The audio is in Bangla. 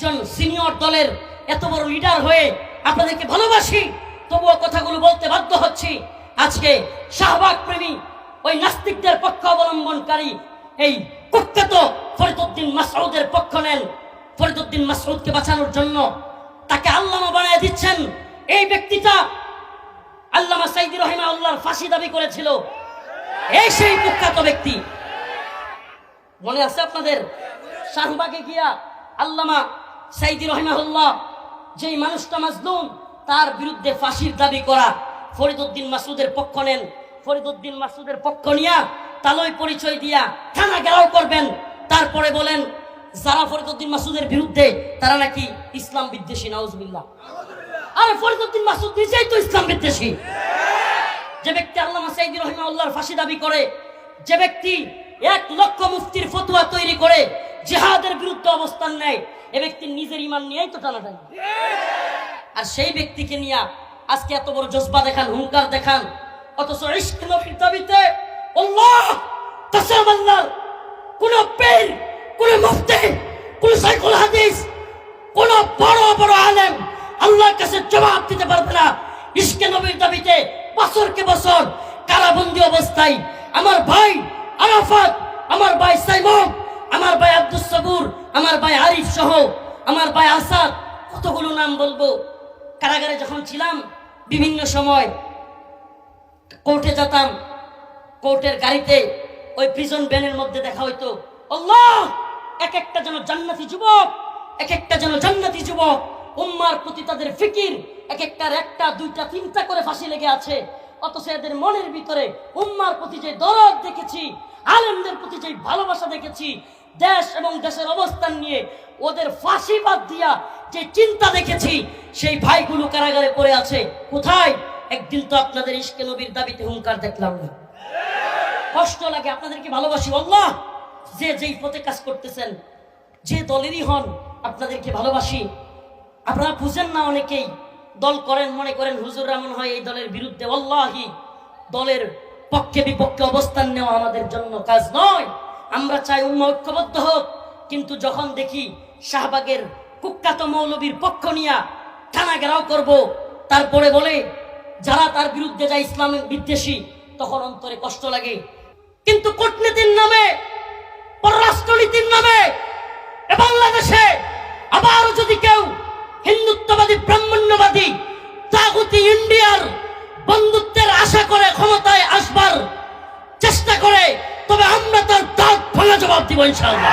একজন সিনিয়র দলের এত বড় লিডার হয়ে আপনাদেরকে ভালোবাসি, তবুও কথাগুলো বলতে বাধ্য হচ্ছি। আজকে শাহবাগ প্রেমী ওই নাস্তিকদের পক্ষ অবলম্বনকারী এই কুখ্যাত ফরিদউদ্দিন মাসউদের পক্ষ নেন। ফরিদউদ্দিন মাসউদকে বাঁচানোর জন্য তাকে আল্লামা বানায় দিচ্ছেন। এই ব্যক্তিটা আল্লামা সাইদি রাহিমাহুল্লাহর ফাঁসি দাবি করেছিল। এই সেই কুখ্যাত ব্যক্তি, মনে আছে আপনাদের? শাহবাগে গিয়া আল্লামা সাইদি রাহিমাহুল্লাহ যেই মানুষটা মাজলুম তার বিরুদ্ধে ফাঁসির দাবি করা, ফরিদউদ্দিন মাসউদের পক্ষ নেন। ফরিদউদ্দিন মাসউদের পক্ষ নিয়া তালই পরিচয় দিয়া থানা ঘেরাও করবেন। তারপরে বলেন যারা ফরিদউদ্দিন মাসউদের বিরুদ্ধে তারা নাকি ইসলাম বিদ্বেষী। নাউজুবিল্লাহ। আরে ফরিদউদ্দিন মাসউদ নিজেই তো ইসলাম বিদ্বেষী। যে ব্যক্তি আল্লামা সাইদি রাহিমাহুল্লাহর ফাঁসি দাবি করে, যে ব্যক্তি 1 লক্ষ মুফতির ফতোয়া তৈরি করে জিহাদের বিরুদ্ধে অবস্থান নেয়, এ ব্যক্তির নিজের ঈমান নিয়েই তো টানাটানি। আর সেই ব্যক্তিকে নিয়ে আজকে এত বড় জজবা দেখান, হুঙ্কার দেখান, অথচ ইশক নবীর দাবিতে আল্লাহ কসম আল্লাহর কোন পীর, কোন মুফতি, কোন শাইখুল হাদিস, কোন বড় বড় আলেম আল্লাহর কাছে জবাব দিতে পারবে না। ইশক নবীর দাবিতে বছরকে বছর কারাবন্দী অবস্থায় আমার ভাই আরাফাত, আমার ভাই সাইমন, আমার ভাই আব্দুস সবুর, আমার ভাই আরিফ সহ আমার ভাই আসাদ, কতগুলো নাম বলবো। কারাগারে যখন ছিলাম বিভিন্ন সময় কোর্টে যেতাম, কোর্টের গাড়িতে ওই প্রিজন ভ্যানের মধ্যে দেখা হইতো আল্লাহ এক একটা যেন জান্নাতি যুবক, এক একটা যেন জান্নাতি যুবক। উম্মার প্রতি তাদের ফিকির, এক একটার 1টা 2টা 3টা করে ফাঁসি লেগে আছে, অথচ এদের মনের ভিতরে উম্মার প্রতি যে দরদ দেখেছি, আলেমদের প্রতি যে ভালোবাসা দেখেছি, দেশ এবং দেশের অবস্থান নিয়ে ওদের ফাঁসি বাদ দিয়া যে চিন্তা দেখেছি, সেই ভাইগুলো কারাগারে পড়ে আছে। কোথায়? একদিন তো আপনাদের ইশকে নবীর দাবিতে হুঙ্কার দেখলাম না। কষ্ট লাগে, আপনাদেরকে ভালোবাসি। আল্লাহ যে যেই পথে কাজ করতেছেন, যে দলেরই হন, আপনাদেরকে ভালোবাসি। আপনারা বুঝেন না, অনেকেই দল করেন, মনে করেন হুজুররা মনে হয় এই দলের বিরুদ্ধে। আল্লাহি দলের পক্ষে বিপক্ষে অবস্থান নেওয়া আমাদের জন্য কাজ নয়। আমরা চাই উম্মাহ ঐক্যবদ্ধ হোক। কিন্তু যখন দেখি শাহবাগের কুখ্যাত মৌলবীর পক্ষ নিয়া থানা ঘেরাও করব, তারপরে বলে যারা তার বিরুদ্ধে যায় ইসলাম বিদ্বেষী, তখন অন্তরে কষ্ট লাগে। কিন্তু কূটনীতির নামে, পররাষ্ট্রনীতির নামে বাংলাদেশে আবারও যদি কেউ হিন্দুত্ববাদী, ব্রাহ্মণ্যবাদী, তাগুতি ইন্ডিয়ার বন্ধুত্বের আশা করে ক্ষমতায় আসবার চেষ্টা করে, তবে আমরা তার দাঁত ভাঙা জবাব দিব ইনশাআল্লাহ।